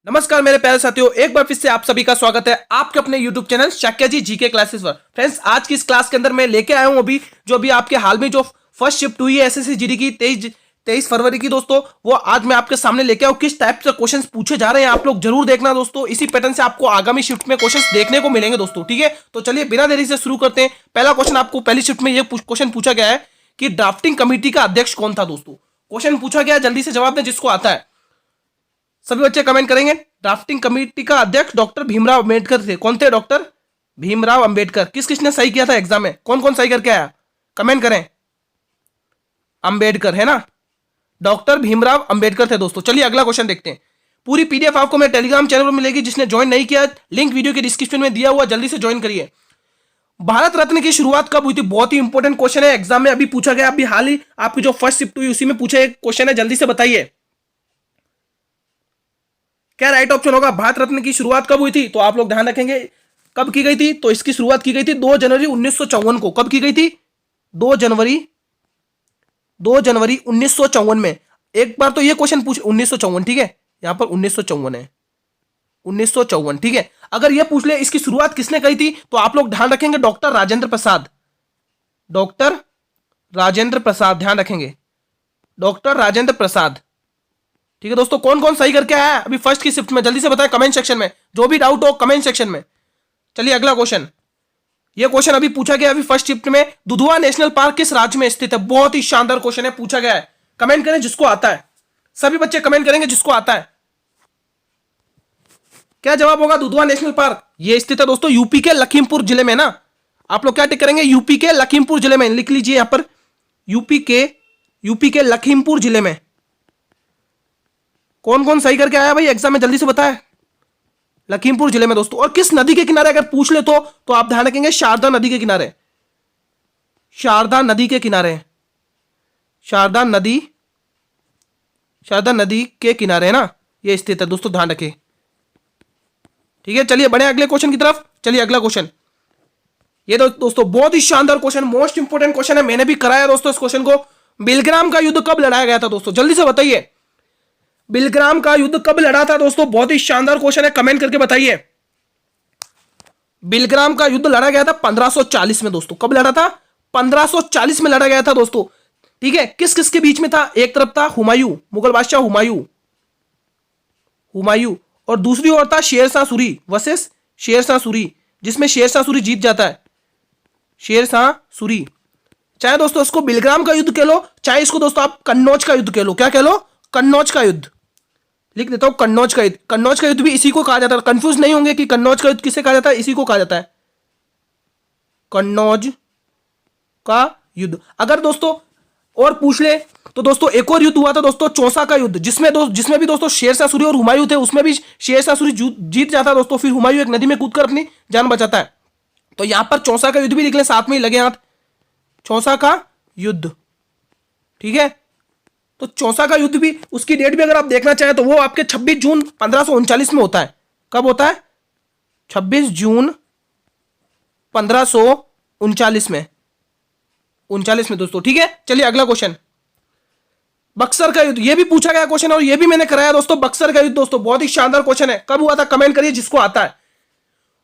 नमस्कार मेरे प्यारे साथियों, एक बार फिर से आप सभी का स्वागत है आपके अपने YouTube चैनल शाक्या जी जीके क्लासेस पर। फ्रेंड्स, आज की इस क्लास के अंदर मैं लेके आया हूं अभी आपके हाल में जो फर्स्ट शिफ्ट हुई है एसएससी जीडी की 23 फरवरी की दोस्तों, वो आज मैं आपके सामने लेके आऊं। किस टाइप से क्वेश्चंस पूछे जा रहे हैं आप लोग जरूर देखना दोस्तों। इसी पैटर्न से आपको आगामी शिफ्ट में क्वेश्चंस देखने को मिलेंगे दोस्तों, ठीक है। तो चलिए बिना देरी से शुरू करते हैं। पहला क्वेश्चन आपको पहली शिफ्ट में ये क्वेश्चन पूछा गया है कि ड्राफ्टिंग कमेटी का अध्यक्ष कौन था दोस्तों। क्वेश्चन पूछा गया, जल्दी से जवाब दें जिसको आता है। सभी बच्चे कमेंट करेंगे। ड्राफ्टिंग कमेटी का अध्यक्ष डॉक्टर भीमराव अंबेडकर थे। कौन थे? डॉक्टर भीमराव अंबेडकर। किस किसने सही किया था एग्जाम में? कौन कौन सही करके आया? कमेंट करें। अंबेडकर है ना, डॉक्टर भीमराव अंबेडकर थे दोस्तों। चलिए अगला क्वेश्चन देखते हैं। पूरी पीडीएफ आपको मेरे टेलीग्राम चैनल पर मिलेगी। जिसने ज्वाइन नहीं किया, लिंक वीडियो के डिस्क्रिप्शन में दिया हुआ, जल्दी से ज्वाइन करिए। भारत रत्न की शुरुआत कब हुई थी? बहुत ही इंपॉर्टेंट क्वेश्चन है, एग्जाम में अभी पूछा गया। अभी हाल ही आपकी जो फर्स्ट शिफ्ट हुई उसी में पूछा एक क्वेश्चन है, जल्दी से बताइए क्या राइट ऑप्शन होगा। भारत रत्न की शुरुआत कब हुई थी? तो आप लोग ध्यान रखेंगे कब की गई थी। तो इसकी शुरुआत की गई थी 2 जनवरी 1954 को। कब की गई थी? 2 जनवरी 1954 में। एक बार तो ये क्वेश्चन पूछ 1954, ठीक है, यहां पर 1954 है, 1954, ठीक है। अगर ये पूछ ले इसकी शुरुआत किसने कही थी, तो आप लोग ध्यान रखेंगे डॉक्टर राजेंद्र प्रसाद। डॉक्टर राजेंद्र प्रसाद, ध्यान रखेंगे, डॉक्टर राजेंद्र प्रसाद, ठीक है दोस्तों। कौन कौन सही करके आया है अभी फर्स्ट की शिफ्ट में? जल्दी से बताएं कमेंट सेक्शन में, जो भी डाउट हो कमेंट सेक्शन में। चलिए अगला क्वेश्चन। यह क्वेश्चन अभी पूछा गया अभी फर्स्ट शिफ्ट में। दुधवा नेशनल पार्क किस राज्य में स्थित है? बहुत ही शानदार क्वेश्चन है, पूछा गया है। कमेंट करें जिसको आता है। सभी बच्चे कमेंट करेंगे जिसको आता है। क्या जवाब होगा? दुधवा नेशनल पार्क यह स्थित है दोस्तों यूपी के लखीमपुर जिले में ना। आप लोग क्या टिक करेंगे? यूपी के लखीमपुर जिले में, लिख लीजिए यहां पर, यूपी के लखीमपुर जिले में। कौन कौन सही करके आया भाई एग्जाम में? जल्दी से बताएं। लखीमपुर जिले में दोस्तों। और किस नदी के किनारे अगर पूछ ले तो आप ध्यान रखेंगे शारदा नदी के किनारे। शारदा नदी के किनारे, शारदा नदी के किनारे है ना, ये स्थित है दोस्तों, ध्यान रखें, ठीक है। चलिए बढ़े अगले क्वेश्चन की तरफ। चलिए अगला क्वेश्चन। ये दोस्तों बहुत ही शानदार क्वेश्चन, मोस्ट इंपोर्टेंट क्वेश्चन है, मैंने भी कराया दोस्तों इस क्वेश्चन को। बिलग्राम का युद्ध कब लड़ाया गया था दोस्तों? जल्दी से बताइए, बिलग्राम का युद्ध कब लड़ा था दोस्तों? बहुत ही शानदार क्वेश्चन है, कमेंट करके बताइए। बिलग्राम का युद्ध लड़ा गया था 1540 में दोस्तों। कब लड़ा था? 1540 में लड़ा गया था दोस्तों, ठीक है। किस किस के बीच में था? एक तरफ था हुमायूं, मुगल बादशाह हुमायूं, और दूसरी ओर था शेरशाह सूरी वर्सेस शेरशाह सूरी, जिसमें शेरशाह सूरी जीत जाता है। शेरशाह सूरी, चाहे दोस्तों इसको बिलग्राम का युद्ध कह लो, चाहे इसको दोस्तों आप कन्नौज का युद्ध कह लो। क्या कह लो? कन्नौज का युद्ध। लिख देता हूं कन्नौज का युद्ध। कन्नौज का युद्ध भी इसी को कहा जाता है। कंफ्यूज नहीं होंगे कि कन्नौज का युद्ध किसे कहा जाता है, इसी को कहा जाता है, कन्नौज का युद्ध। अगर दोस्तों और पूछ ले तो दोस्तों एक और युद्ध हुआ था दोस्तों, चौसा का युद्ध, जिसमें भी दोस्तों शेरशाह सूरी और हुमायूं थे। उसमें भी शेरशाह सूरी जीत जाता है दोस्तों, फिर हुमायूं एक नदी में कूदकर अपनी जान बचाता है। तो यहां पर चौसा का युद्ध भी लिख लें, साथ में ही लगे हाथ, चौसा का युद्ध, ठीक है। तो चौसा का युद्ध भी, उसकी डेट भी अगर आप देखना चाहें तो वो आपके 26 जून 1539 में होता है। कब होता है? 26 जून 1539 में, 39 में दोस्तों, ठीक है। चलिए अगला क्वेश्चन। बक्सर का युद्ध, ये भी पूछा गया क्वेश्चन और ये भी मैंने कराया दोस्तों। बक्सर का युद्ध दोस्तों बहुत ही शानदार क्वेश्चन है, कब हुआ था? कमेंट करिए जिसको आता है।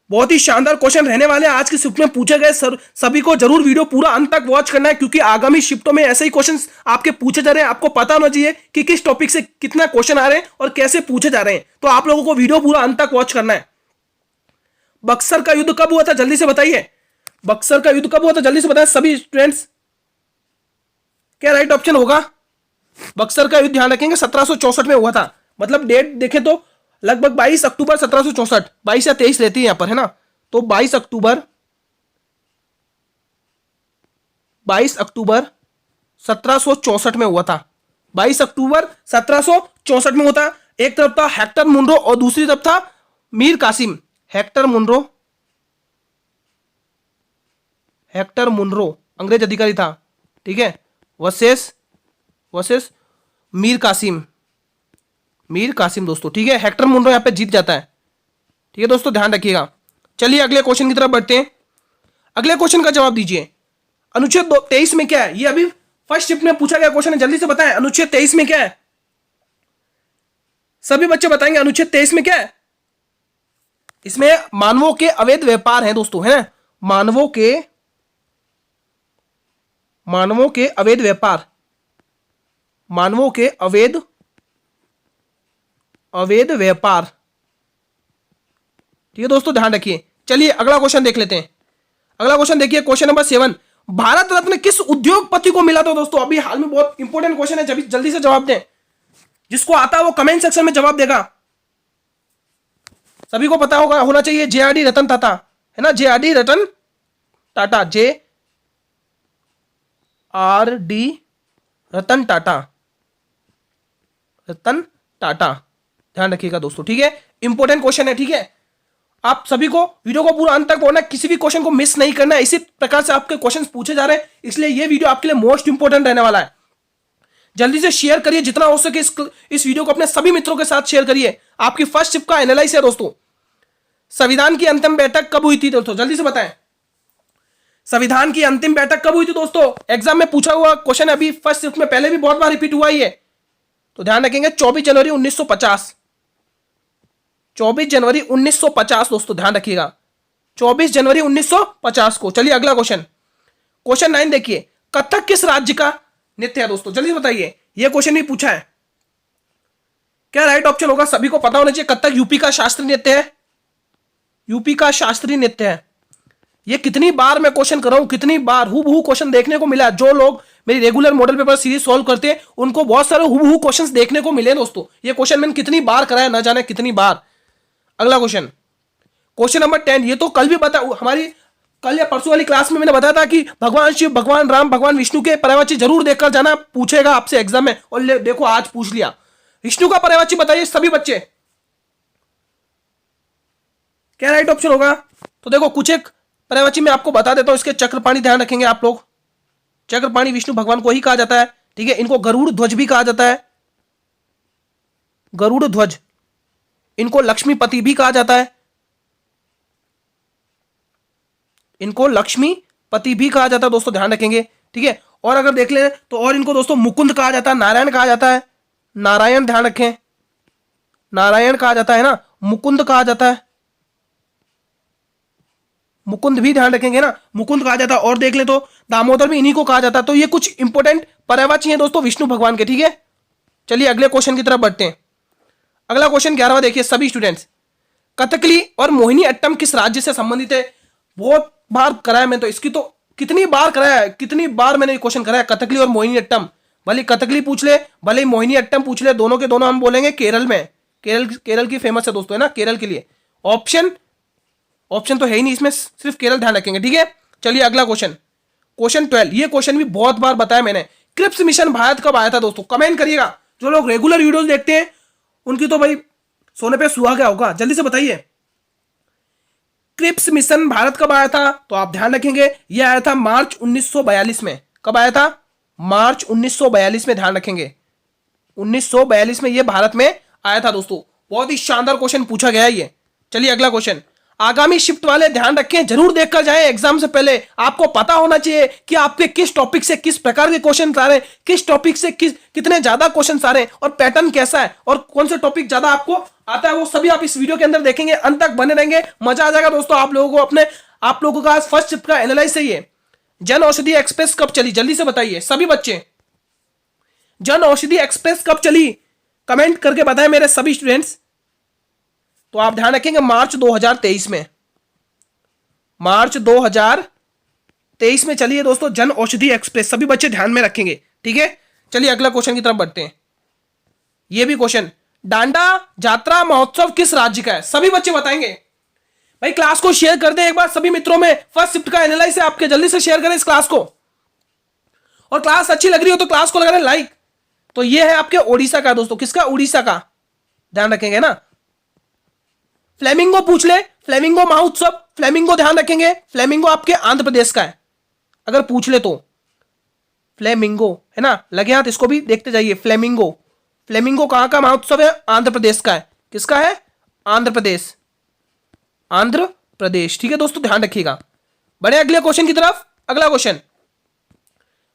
बहुत ही शानदार क्वेश्चन रहने वाले आज की शिफ्ट में पूछे गए। सभी को जरूर वीडियो पूरा अंत तक वॉच करना है, क्योंकि आगामी शिफ्टों में ऐसे ही क्वेश्चंस आपके पूछे जा रहे हैं। आपको पता होना चाहिए कि किस टॉपिक से कितना क्वेश्चन आ रहे हैं और कैसे पूछे जा रहे हैं। तो आप लोगों को वीडियो पूरा अंत तक वॉच करना है। बक्सर का युद्ध कब हुआ था? जल्दी से बताइए। बक्सर का युद्ध कब हुआ था? जल्दी से बताएं सभी स्टूडेंट्स। क्या राइट ऑप्शन होगा? बक्सर का युद्ध ध्यान रखेंगे 1764 में हुआ था। मतलब डेट देखें तो लगभग 22 अक्टूबर 1764, 22 या 23 रहती है यहां पर, है ना। तो 22 अक्टूबर 1764 में हुआ था। 22 अक्टूबर 1764 में हुआ था। एक तरफ था हेक्टर मुनरो और दूसरी तरफ था मीर कासिम। हेक्टर मुनरो अंग्रेज अधिकारी था, ठीक है, वर्सेस मीर कासिम दोस्तों, ठीक है। हेक्टर मुनरो यहां पे जीत जाता है, ठीक है दोस्तों, ध्यान रखिएगा। चलिए अगले क्वेश्चन की तरफ बढ़ते हैं। अगले क्वेश्चन का जवाब दीजिए। अनुच्छेद 23 में क्या है? ये अभी फर्स्ट शिफ्ट में पूछा गया क्वेश्चन है, जल्दी से बताएं। अनुच्छेद 23 में क्या है? सभी बच्चे बताएंगे अनुच्छेद 23 में क्या है। इसमें मानवों के अवैध व्यापार है दोस्तों, है ना, मानवों के अवैध व्यापार, मानवों के अवैध व्यापार। ठीक है दोस्तों, ध्यान रखिए। चलिए अगला क्वेश्चन देख लेते हैं। अगला क्वेश्चन देखिए, क्वेश्चन नंबर 7, भारत रत्न किस उद्योगपति को मिला था दोस्तों? अभी हाल में बहुत इंपॉर्टेंट क्वेश्चन है, जल्दी से जवाब दें। जिसको आता है वो कमेंट सेक्शन में जवाब देगा। सभी को पता होना चाहिए, JRD रतन टाटा, है ना, JRD रतन टाटा, JRD रतन टाटा, रतन टाटा, ध्यान रखिएगा दोस्तों। ठीक है, इंपॉर्टेंट क्वेश्चन है। ठीक है, आप सभी को वीडियो को पूरा अंत तक पढ़ना, किसी भी क्वेश्चन को मिस नहीं करना है। इसी प्रकार से आपके क्वेश्चंस पूछे जा रहे हैं, इसलिए ये वीडियो आपके लिए मोस्ट इंपॉर्टेंट रहने वाला है। जल्दी से शेयर करिए, जितना हो सके इस वीडियो को अपने सभी मित्रों के साथ शेयर करिए। आपकी फर्स्ट शिफ्ट का एनालाइज है दोस्तों। संविधान की अंतिम बैठक कब हुई थी दोस्तों? जल्दी से बताएं, संविधान की अंतिम बैठक कब हुई थी दोस्तों? एग्जाम में पूछा हुआ क्वेश्चन है, अभी फर्स्ट शिफ्ट में पहले भी बहुत बार रिपीट हुआ ही है, तो ध्यान रखेंगे। 24 जनवरी 1950, 24 जनवरी 1950 दोस्तों, ध्यान रखिएगा, 24 जनवरी 1950 को। चलिए अगला क्वेश्चन, क्वेश्चन 9 देखिए, कथक किस राज्य का नृत्य है दोस्तों? जल्दी बताइए, यह क्वेश्चन भी पूछा है। क्या राइट ऑप्शन होगा? सभी को पता होना चाहिए, कथक यूपी का शास्त्रीय नृत्य है, यूपी का शास्त्रीय नृत्य है। ये कितनी बार मैं क्वेश्चन कर रहा हूं, कितनी बार हूबहू क्वेश्चन देखने को मिला। जो लोग मेरी regular model paper series solve करते हैं उनको बहुत सारे हूबहू क्वेश्चंस देखने को मिले दोस्तों। ये क्वेश्चन मैंने कितनी बार कराया न जाने कितनी बार। अगला क्वेश्चन, क्वेश्चन नंबर 10, ये तो कल भी बता, हमारी कल या परसों वाली क्लास में मैंने बताया था कि भगवान शिव, भगवान राम, भगवान विष्णु के पर्यायवाची जरूर देखकर जाना, पूछेगा आपसे एग्जाम में। और देखो आज पूछ लिया। विष्णु का पर्यायवाची बताइए सभी बच्चे, क्या राइट ऑप्शन होगा? तो देखो कुछ एक पर्यायवाची मैं आपको बता देता हूं, इसके चक्रपाणी ध्यान रखेंगे आप लोग। चक्रपाणी विष्णु भगवान को ही कहा जाता है। ठीक है, इनको गरुड़ ध्वज भी कहा जाता है, गरुड़ ध्वज। इनको लक्ष्मीपति भी कहा जाता है, इनको लक्ष्मीपति भी कहा जाता है दोस्तों, ध्यान रखेंगे। ठीक है, और अगर देख ले तो और इनको दोस्तों मुकुंद कहा जाता है, नारायण कहा जाता है, नारायण ध्यान रखें, नारायण कहा जाता है ना, मुकुंद कहा जाता है, मुकुंद भी ध्यान रखेंगे ना, मुकुंद कहा जाता है। और देख ले तो दामोदर भी इन्हीं को कहा जाता है। तो ये कुछ इंपॉर्टेंट पर्यायवाची हैं दोस्तों विष्णु भगवान के। ठीक है, चलिए अगले क्वेश्चन की तरफ बढ़ते हैं। अगला क्वेश्चन 11वां देखिए सभी स्टूडेंट्स, कथकली और मोहिनी अट्टम किस राज्य से संबंधित है? बहुत बार कराया मैं, तो इसकी तो कितनी बार कराया है, कितनी बार मैंने क्वेश्चन कराया। कथकली और मोहिनी अट्टम, भले कथकली पूछ ले भले मोहिनी अट्टम पूछ ले, दोनों के दोनों हम बोलेंगे केरल में। केरल की फेमस है दोस्तों, है ना, केरल के लिए। ऑप्शन तो है ही नहीं इसमें, सिर्फ केरल ध्यान रखेंगे। ठीक है, चलिए अगला क्वेश्चन, क्वेश्चन 12, ये क्वेश्चन भी बहुत बार बताया मैंने। क्रिप्स मिशन भारत कब आया था दोस्तों? कमेंट करिएगा। जो लोग रेगुलर वीडियोस देखते हैं उनकी तो भाई सोने पे सुहा गया होगा, जल्दी से बताइए। क्रिप्स मिशन भारत कब आया था? तो आप ध्यान रखेंगे, यह आया था मार्च 1942 में। कब आया था? मार्च 1942 में, ध्यान रखेंगे 1942 में यह भारत में आया था दोस्तों। बहुत ही शानदार क्वेश्चन पूछा गया है ये। चलिए अगला क्वेश्चन, आगामी शिफ्ट वाले ध्यान रखें, जरूर देखकर जाएं एग्जाम से पहले। आपको पता होना चाहिए कि आपके किस टॉपिक से किस प्रकार के क्वेश्चन आ रहे हैं, किस टॉपिक से कितने ज्यादा क्वेश्चन आ रहे हैं और पैटर्न कैसा है और कौन से टॉपिक ज्यादा आपको आता है, वो सभी आप इस वीडियो के अंदर देखेंगे। अंत तक बने रहेंगे, मजा आ जाएगा दोस्तों आप लोगों को। आप लोगों का फर्स्ट शिफ्ट का एनालाइज चाहिए। जन औषधि एक्सप्रेस कब चली? जल्दी से बताइए सभी बच्चे, जन औषधि एक्सप्रेस कब चली? कमेंट करके बताएं मेरे सभी स्टूडेंट्स। तो आप ध्यान रखेंगे मार्च 2023 में, मार्च 2023 में चलिए दोस्तों जन औषधि एक्सप्रेस, सभी बच्चे ध्यान में रखेंगे। ठीक है, चलिए अगला क्वेश्चन की तरफ बढ़ते हैं। यह भी क्वेश्चन, डांडा जात्रा महोत्सव किस राज्य का है? सभी बच्चे बताएंगे। भाई क्लास को शेयर कर दें एक बार सभी मित्रों में। फर्स्ट शिफ्ट का एनालाइज है आपके, जल्दी से शेयर करें इस क्लास को। और क्लास अच्छी लग रही हो तो क्लास को लगा दें लाइक। तो यह है आपके ओडिशा का दोस्तों, किसका? उड़ीसा का, ध्यान रखेंगे ना। फ्लेमिंगो पूछ ले, फ्लेमिंगो महोत्सव, फ्लेमिंगो ध्यान रखेंगे, फ्लेमिंगो आपके आंध्र प्रदेश का है अगर पूछ ले तो। फ्लेमिंगो है ना, लगे हाथ, इसको भी देखते जाइए। फ्लेमिंगो, फ्लेमिंगो कहां का महोत्सव है? आंध्र प्रदेश का है। किसका है? आंध्र प्रदेश, आंध्र प्रदेश। ठीक है दोस्तों, ध्यान रखिएगा। बढ़े अगले क्वेश्चन की तरफ। अगला क्वेश्चन,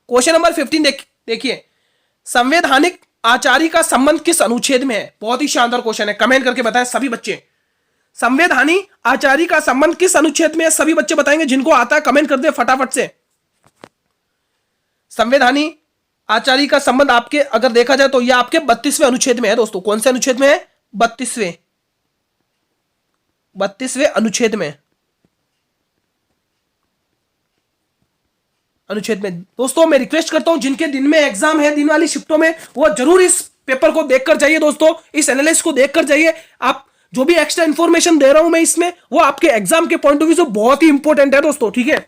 क्वेश्चन नंबर 15 देखिए, संवैधानिक आचार्य का संबंध किस अनुच्छेद में है? बहुत ही शानदार क्वेश्चन है, कमेंट करके बताएं सभी बच्चे। संवैधानी आचार्य का संबंध किस अनुच्छेद में है? सभी बच्चे बताएंगे, जिनको आता है कमेंट कर दे फटाफट से। संवैधानी आचार्य का संबंध आपके अगर देखा जाए तो यह आपके 32वें अनुच्छेद में है दोस्तों। कौन से अनुच्छेद में है? 32वें अनुच्छेद में दोस्तों मैं रिक्वेस्ट करता हूं जिनके दिन में एग्जाम है, दिन वाली शिफ्टों में, वो जरूर इस पेपर को देखकर जाइए दोस्तों, इस एनालिसिस को देखकर जाइए। आप जो भी एक्स्ट्रा इंफॉर्मेशन दे रहा हूं मैं इसमें, वो आपके एग्जाम के पॉइंट ऑफ व्यू से बहुत ही इंपॉर्टेंट है दोस्तों, ठीक है।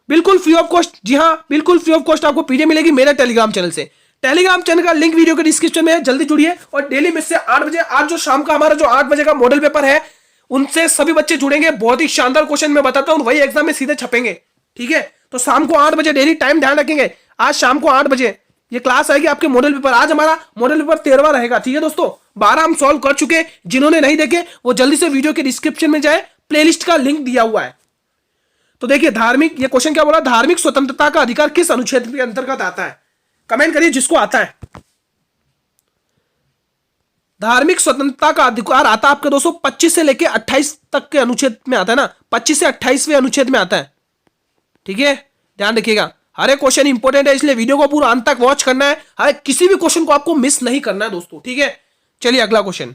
बिल्कुल फ्री ऑफ कॉस्ट, जी हाँ बिल्कुल फ्री ऑफ कॉस्ट आपको पीडीएफ मिलेगी मेरे टेलीग्राम चैनल से। टेलीग्राम चैनल का लिंक वीडियो के डिस्क्रिप्शन में है, जल्दी जुड़िए। और डेली में से 8 बजे, आज जो शाम का हमारा जो 8 बजे का मॉडल पेपर है, उनसे सभी बच्चे जुड़ेंगे। बहुत ही शानदार क्वेश्चन मैं बताता हूं, वही एग्जाम में सीधे छपेंगे, ठीक है। तो शाम को 8 बजे डेली टाइम ध्यान रखेंगे। आज शाम को 8 बजे ये क्लास आएगी आपके मॉडल पेपर। आज हमारा मॉडल पेपर 13वां रहेगा, ठीक है दोस्तों। 12 हम सॉल्व कर चुके, जिन्होंने नहीं देखे वो जल्दी से वीडियो के डिस्क्रिप्शन में जाए, प्लेलिस्ट का लिंक दिया हुआ है। तो देखिए धार्मिक, ये क्वेश्चन क्या बोला, धार्मिक स्वतंत्रता का अधिकार किस अनुच्छेद के अंतर्गत आता है? कमेंट करिए जिसको आता है। धार्मिक स्वतंत्रता का अधिकार आता है आपके दोस्तों 25 से लेके 28 तक के अनुच्छेद में आता है ना, 25 से 28वें अनुच्छेद में आता है, ठीक है। ध्यान रखिएगा, हर एक क्वेश्चन इंपॉर्टेंट है, इसलिए वीडियो को पूरा अंत तक वॉच करना है। हर किसी भी क्वेश्चन को आपको मिस नहीं करना है दोस्तों, ठीक है। चलिए अगला क्वेश्चन।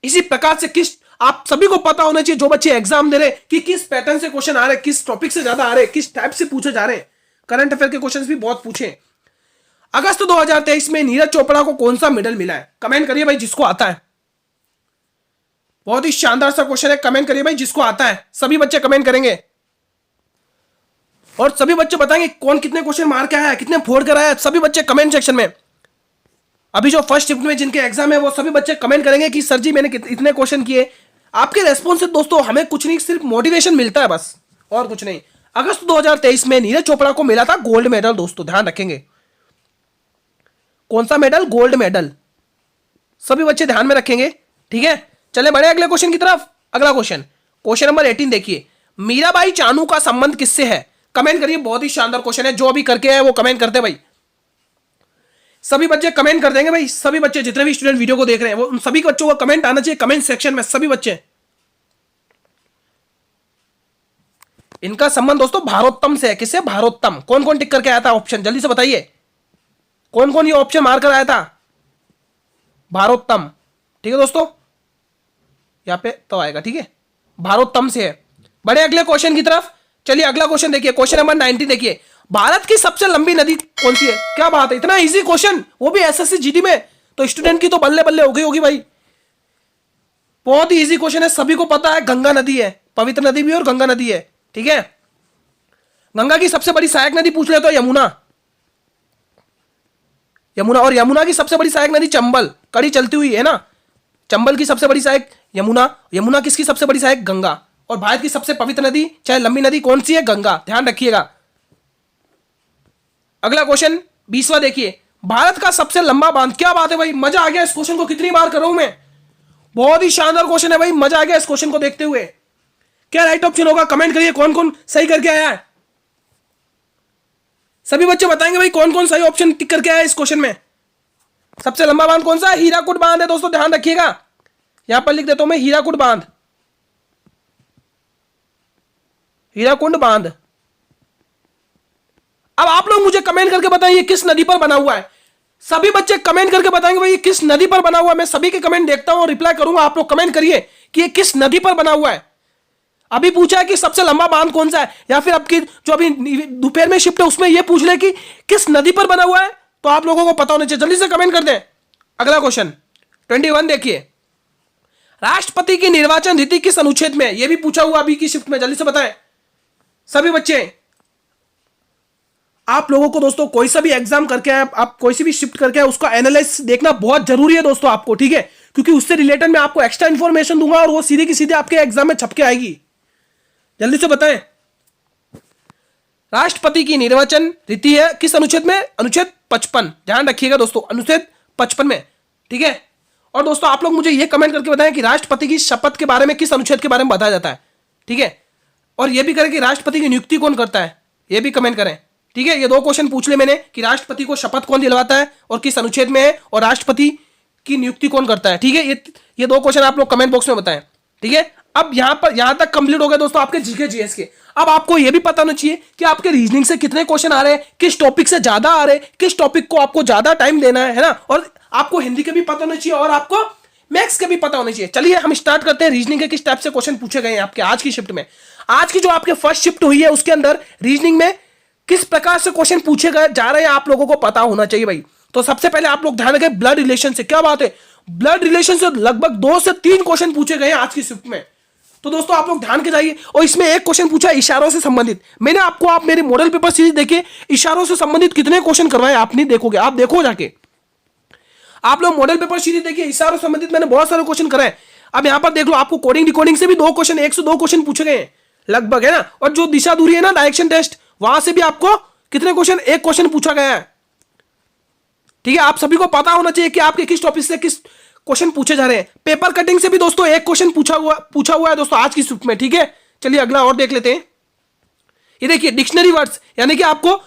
इसी प्रकार से किस, आप सभी को पता होना चाहिए जो बच्चे एग्जाम दे रहे कि किस पैटर्न से क्वेश्चन आ रहे, किस टॉपिक से ज्यादा आ रहे, किस टाइप से पूछे जा रहे हैं। करंट अफेयर के क्वेश्चन भी बहुत पूछे। अगस्त 2023 में नीरज चोपड़ा को कौन सा मेडल मिला है? कमेंट करिए भाई जिसको आता है। बहुत ही शानदार सा क्वेश्चन है, कमेंट करिए भाई जिसको आता है। सभी बच्चे कमेंट करेंगे और सभी बच्चे बताएंगे कौन कितने क्वेश्चन मार के आया है, कितने फोड़ कर आया है। सभी बच्चे कमेंट सेक्शन में, अभी जो फर्स्ट शिफ्ट में जिनके एग्जाम है वो सभी बच्चे कमेंट करेंगे कि सर जी मैंने इतने क्वेश्चन किए। आपके रेस्पॉन्स से दोस्तों हमें कुछ नहीं, सिर्फ मोटिवेशन मिलता है बस, और कुछ नहीं। अगस्त 2023 में नीरज चोपड़ा को मिला था गोल्ड मेडल दोस्तों, ध्यान रखेंगे। कौन सा मेडल? Gold medal. सभी बच्चे ध्यान में रखेंगे, ठीक है। चले बढ़े अगले क्वेश्चन की तरफ। अगला क्वेश्चन, क्वेश्चन नंबर 18 देखिए। मीराबाई चानू का संबंध किससे है? कमेंट करिए, बहुत ही शानदार क्वेश्चन है। जो अभी करके है वो कमेंट करते भाई, सभी बच्चे कमेंट कर देंगे भाई। सभी बच्चे जितने भी स्टूडेंट वीडियो को देख रहे हैं वो उन सभी बच्चों को कमेंट आना चाहिए कमेंट सेक्शन में, सभी बच्चे। इनका संबंध दोस्तों भारोत्तम से है। किससे? भारोत्तम। कौन कौन टिक करके आया था ऑप्शन, जल्दी से बताइए। कौन कौन ये ऑप्शन मारकर आया था? भारोत्तम, ठीक है दोस्तों, यहां पे तो आएगा, ठीक है। भारोत्तम से है। बड़े अगले क्वेश्चन की तरफ। चलिए अगला क्वेश्चन देखिए, क्वेश्चन नंबर 19 देखिए। भारत की सबसे लंबी नदी कौन सी है? क्या बात है, इतना इजी क्वेश्चन, वो भी एसएससी जीडी में, तो स्टूडेंट की तो बल्ले बल्ले हो गई होगी भाई। बहुत ही इजी क्वेश्चन है, सभी को पता है, गंगा नदी है। पवित्र नदी भी और गंगा नदी है, ठीक है। गंगा की सबसे बड़ी सहायक नदी पूछ ले तो यमुना, और यमुना की सबसे बड़ी सहायक नदी चंबल, कड़ी चलती हुई है ना। चंबल की सबसे बड़ी सहायक यमुना, यमुना किसकी सबसे बड़ी सहायक? गंगा। और भारत की सबसे पवित्र नदी चाहे लंबी नदी कौन सी है? गंगा। ध्यान रखिएगा। अगला क्वेश्चन 20वां देखिए। भारत का सबसे लंबा बांध, क्या बात है भाई, मजा आ गया इस क्वेश्चन को कितनी बार कर रहा हूं मैं। बहुत ही शानदार क्वेश्चन है भाई, मजा आ गया इस क्वेश्चन को देखते हुए। क्या राइट ऑप्शन होगा? कमेंट करिए कौन कौन सही करके आया है। सभी बच्चे बताएंगे भाई कौन कौन सही ऑप्शन टिक करके आया इस क्वेश्चन में। सबसे लंबा बांध कौन सा है? हीराकुड बांध है दोस्तों, ध्यान रखिएगा। यहां पर लिख देता हूं मैं हीराकुड बांध, हीराकुंड बांध। अब आप लोग मुझे कमेंट करके बताइए किस नदी पर बना हुआ है। सभी बच्चे कमेंट करके बताएंगे भाई किस नदी पर बना हुआ है। मैं सभी के कमेंट देखता हूं और रिप्लाई करूंगा। आप लोग कमेंट करिए कि ये किस नदी पर बना हुआ है। अभी पूछा है कि सबसे लंबा बांध कौन सा है, या फिर आपकी जो अभी दोपहर में शिफ्ट है उसमें यह पूछ ले कि किस नदी पर बना हुआ है, तो आप लोगों को पता होना चाहिए। जल्दी से कमेंट कर दें। अगला क्वेश्चन 21 देखिए। राष्ट्रपति की निर्वाचन रीति किस अनुच्छेद में है? यह भी पूछा हुआ अभी की शिफ्ट में, जल्दी से बताएं सभी बच्चे। आप लोगों को दोस्तों कोई सा भी एग्जाम करके आए, आप कोई सी भी शिफ्ट करके आए, उसका एनालिसिस देखना बहुत जरूरी है दोस्तों आपको, ठीक है। क्योंकि उससे रिलेटेड मैं आपको एक्स्ट्रा इंफॉर्मेशन दूंगा और वो सीधे की सीधे आपके एग्जाम में छपके आएगी। जल्दी से बताएं। राष्ट्रपति की निर्वाचन रीति है किस अनुच्छेद में? अनुच्छेद 55। ध्यान रखिएगा दोस्तों, अनुच्छेद 55 में, ठीक है। और दोस्तों आप लोग मुझे यह कमेंट करके बताएं कि राष्ट्रपति की शपथ के बारे में किस अनुच्छेद के बारे में बताया जाता है, ठीक है। और यह भी करें कि राष्ट्रपति की नियुक्ति कौन करता है, यह भी कमेंट करें। ठीक है, ये 2 क्वेश्चन पूछ ले मैंने कि राष्ट्रपति को शपथ कौन दिलवाता है और किस अनुच्छेद में है, और राष्ट्रपति की नियुक्ति कौन करता है। ठीक है, ये 2 क्वेश्चन आप लोग कमेंट बॉक्स में बताएं। ठीक है, अब यहां तक कंप्लीट हो गया दोस्तों आपके जीके जीएस के। अब आपको यह भी पता होना चाहिए कि आपके रीजनिंग से कितने क्वेश्चन आ रहे हैं, किस टॉपिक से ज्यादा आ रहे हैं, किस टॉपिक को आपको ज्यादा टाइम देना है ना, और आपको हिंदी के भी पता होना चाहिए और आपको मैथ्स के भी पता होना चाहिए। चलिए हम स्टार्ट करते हैं रीजनिंग के किस टाइप से क्वेश्चन पूछे गए हैं आपके आज की शिफ्ट में। आज की जो आपके फर्स्ट शिफ्ट हुई है उसके अंदर रीजनिंग में किस प्रकार से क्वेश्चन पूछे गए जा रहे हैं आप लोगों को पता होना चाहिए भाई। तो सबसे पहले आप लोग ध्यान रखें ब्लड रिलेशन से। क्या बात है, ब्लड रिलेशन से लगभग 2 से 3 क्वेश्चन पूछे गए हैं आज की शिफ्ट में। तो दोस्तों आप लोग ध्यान के जाइए। और इसमें एक क्वेश्चन पूछा इशारों से संबंधित। मैंने आपको, आप मेरे मॉडल पेपर सीरीज देखिए, इशारों से संबंधित कितने क्वेश्चन करवाए आप नहीं देखोगे, आप देखो जाके। आप लोग मॉडल पेपर सीरीज देखिए, इशारों से संबंधित मैंने बहुत सारे क्वेश्चन कराए। अब यहां पर देख लो, आपको कोडिंग डिकोडिंग से भी 2 क्वेश्चन, 102 क्वेश्चन पूछे गए हैं लगभग, है ना। और जो दिशा दूरी है ना, डायरेक्शन टेस्ट, वहां से भी आपको कितने क्वेश्चन, 1 क्वेश्चन पूछा गया है। ठीक है, आप सभी को पता होना चाहिए कि आपके किस टॉपिक से किस क्वेश्चन पूछे जा रहे हैं। पेपर कटिंग से भी दोस्तों 1 क्वेश्चन पूछा हुआ है दोस्तों आज की शिफ्ट में। ठीक है, चलिए अगला और देख लेते हैं। ये देखिए डिक्शनरी वर्ड्स, यानी कि आपको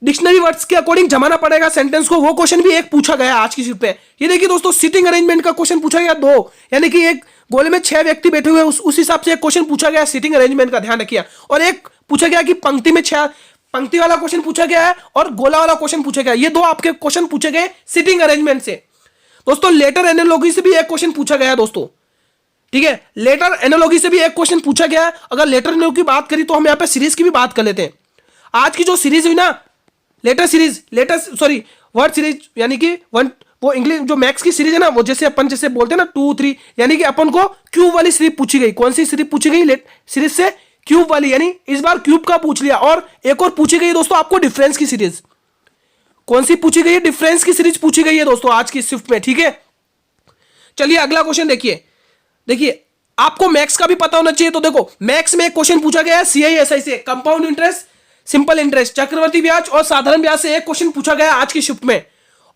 डिक्शनरी वर्ड्स के अकॉर्डिंग जमाना पड़ेगा सेंटेंस को, वो क्वेश्चन भी 1 पूछा गया आज की शिफ्ट पे। ये देखिए दोस्तों सिटिंग अरेंजमेंट का क्वेश्चन पूछा गया 2, यानी कि एक गोले में 6 व्यक्ति बैठे हुए, उस हिसाब से एक क्वेश्चन पूछा गया सिटिंग अरेंजमेंट का, ध्यान रखिए। और एक पूछा गया कि पंक्ति में 6, पंक्ति वाला क्वेश्चन पूछा गया है और गोला वाला क्वेश्चन पूछा गया। ये 2 आपके क्वेश्चन पूछे गए सिटिंग अरेंजमेंट से। दोस्तों लेटर एनालॉजी से भी 1 क्वेश्चन पूछा गया है दोस्तों। ठीक है, लेटर एनालॉजी से भी 1 क्वेश्चन पूछा गया है। अगर लेटर एनालॉजी की बात करी तो हम यहाँ पे सीरीज की भी बात कर लेते हैं। आज की जो सीरीज हुई ना, वर्ड सीरीज, यानी कि वो इंग्लिश जो मैथ्स की सीरीज है ना, वो जैसे अपन जैसे बोलते हैं ना 2, 3, यानी कि अपन को क्यूब वाली सीरीज पूछी गई। कौन सी सीरीज पूछी गई सीरीज से? क्यूब वाली, यानी इस बार क्यूब का पूछ लिया। और एक और पूछी गई दोस्तों आपको डिफरेंस की सीरीज। कौन सी पूछी गई है? डिफरेंस की सीरीज पूछी गई है दोस्तों आज की शिफ्ट में। ठीक है, चलिए अगला क्वेश्चन देखिए आपको मैथ्स का भी पता होना चाहिए। तो देखो मैथ्स में एक क्वेश्चन पूछा गया है सीआईएसआई से, कंपाउंड इंटरेस्ट, सिंपल इंटरेस्ट, चक्रवर्ती ब्याज और साधारण ब्याज से 1 क्वेश्चन पूछा गया आज की शिफ्ट में।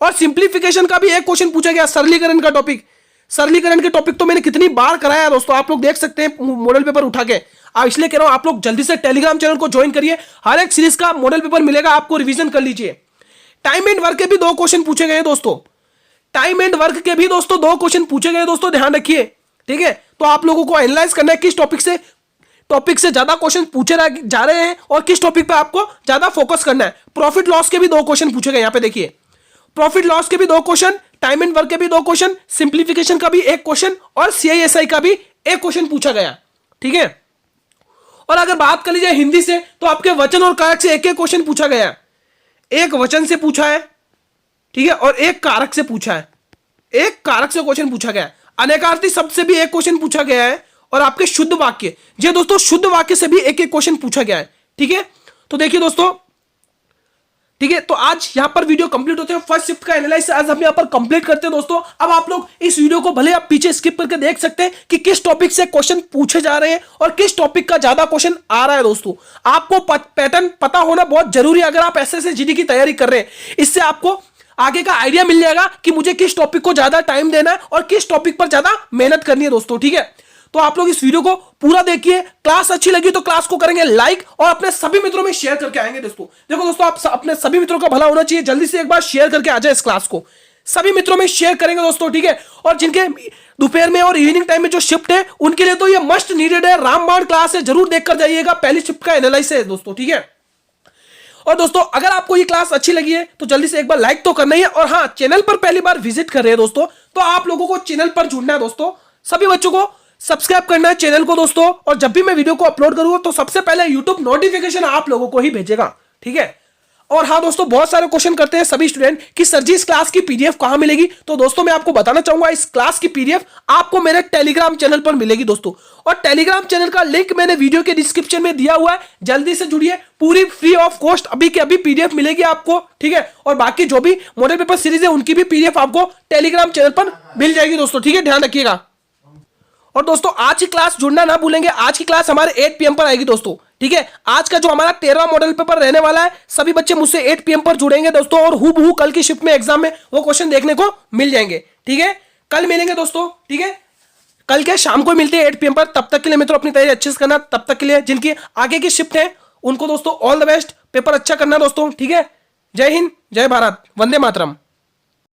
और सिंप्लीफिकेशन का भी 1 क्वेश्चन पूछा गया, सरलीकरण का टॉपिक। सरलीकरण के टॉपिक तो मैंने कितनी बार कराया दोस्तों, आप लोग देख सकते हैं मॉडल पेपर उठा के। अब इसलिए कह रहा हूं आप लोग जल्दी से टेलीग्राम चैनल को ज्वाइन करिए, हर एक सीरीज का मॉडल पेपर मिलेगा आपको, रिवीजन कर लीजिए। टाइम एंड वर्क के भी 2 क्वेश्चन पूछे गए दोस्तों। टाइम एंड वर्क के भी दोस्तों 2 क्वेश्चन पूछे गए दोस्तों, ध्यान रखिए। ठीक है, तो आप लोगों को एनालाइज करना है किस टॉपिक से ज्यादा क्वेश्चन पूछे जा रहे हैं और किस टॉपिक पे आपको ज्यादा फोकस करना है। प्रॉफिट लॉस के भी 2 क्वेश्चन पूछे गए, यहां पे देखिए प्रॉफिट लॉस के भी 2 क्वेश्चन, टाइम एंड वर्क के भी 2 क्वेश्चन, सिंप्लीफिकेशन का भी 1 क्वेश्चन और सीआईएसआई का भी 1 क्वेश्चन पूछा गया। ठीक है, और अगर बात कर लीजिए हिंदी से तो आपके वचन और कारक से 1-1 क्वेश्चन पूछा गया। 1 वचन से पूछा है, ठीक है, और 1 कारक से पूछा है। 1 कारक से क्वेश्चन पूछा गया। अनेकार्थी शब्द से भी 1 क्वेश्चन पूछा गया है। और आपके शुद्ध वाक्य, ये दोस्तों शुद्ध वाक्य से भी 1-1 क्वेश्चन पूछा गया है। ठीक है, तो देखिए दोस्तों, ठीक है, तो आज यहां पर वीडियो कंप्लीट होते हैं। फर्स्ट शिफ्ट का एनालिसिस आज हम यहां पर कंप्लीट करते हैं दोस्तों। अब आप लोग इस वीडियो को भले आप पीछे स्किप करके देख सकते हैं कि किस टॉपिक से क्वेश्चन पूछे जा रहे हैं और किस टॉपिक का ज्यादा क्वेश्चन आ रहा है दोस्तों। आपको पैटर्न पता होना बहुत जरूरी है अगर आप एसएससी जीडी की तैयारी कर रहे हैं। इससे आपको आगे का आइडिया मिल जाएगा कि मुझे किस टॉपिक को ज्यादा टाइम देना है और किस टॉपिक पर ज्यादा मेहनत करनी है दोस्तों। ठीक है, तो आप लोग इस वीडियो को पूरा देखिए। क्लास अच्छी लगी तो क्लास को करेंगे लाइक और अपने सभी मित्रों में शेयर करके आएंगे दोस्तों। देखो दोस्तों, आप अपने सभी मित्रों का भला होना चाहिए, जल्दी से एक बार शेयर करके आ जाए इस क्लास को। सभी मित्रों में शेयर करेंगे दोस्तों। ठीक है, और जिनके दोपहर में और इवनिंग टाइम में जो शिफ्ट है उनके लिए तो ये मस्ट नीडेड है, रामबाण क्लास है, जरूर देखकर जाइएगा। पहली शिफ्ट का एनालिसिस है दोस्तों। ठीक है, और दोस्तों अगर आपको ये क्लास अच्छी लगी है तो जल्दी से एक बार लाइक तो करना ही है। और हाँ, चैनल पर पहली बार विजिट कर रहे हैं दोस्तों तो आप लोगों को चैनल पर जुड़ना है दोस्तों। सभी बच्चों को सब्सक्राइब करना है चैनल को दोस्तों। और जब भी मैं वीडियो को अपलोड करूंगा तो सबसे पहले यूट्यूब नोटिफिकेशन आप लोगों को ही भेजेगा। ठीक है, और हाँ दोस्तों, बहुत सारे क्वेश्चन करते हैं सभी स्टूडेंट कि सर जी इस क्लास की पीडीएफ कहां मिलेगी। तो दोस्तों मैं आपको बताना चाहूंगा इस क्लास की पीडीएफ आपको मेरे टेलीग्राम चैनल पर मिलेगी दोस्तों। और टेलीग्राम चैनल का लिंक मैंने वीडियो के डिस्क्रिप्शन में दिया हुआ है, जल्दी से जुड़िए। पूरी फ्री ऑफ कॉस्ट अभी के अभी पीडीएफ मिलेगी आपको। ठीक है, और बाकी जो भी मॉडल पेपर सीरीज है उनकी भी पीडीएफ आपको टेलीग्राम चैनल पर मिल जाएगी दोस्तों। ठीक है, ध्यान रखिएगा। और दोस्तों आज की क्लास जुड़ना ना भूलेंगे, आज की क्लास हमारे 8 PM पर आएगी दोस्तों। ठीक है, आज का जो हमारा 13वां मॉडल पेपर रहने वाला है, सभी बच्चे मुझसे 8 PM पर जुड़ेंगे दोस्तों। और हूबहू कल की शिफ्ट में एग्जाम में वो क्वेश्चन देखने को मिल जाएंगे। ठीक है, कल मिलेंगे दोस्तों। ठीक है, कल के शाम को मिलते हैं 8 PM पर। तब तक के लिए मित्रों अपनी तैयारी अच्छे से करना। तब तक के लिए जिनकी आगे की शिफ्ट है उनको दोस्तों ऑल द बेस्ट, पेपर अच्छा करना दोस्तों, ठीक है। जय हिंद, जय भारत, वंदे मातरम।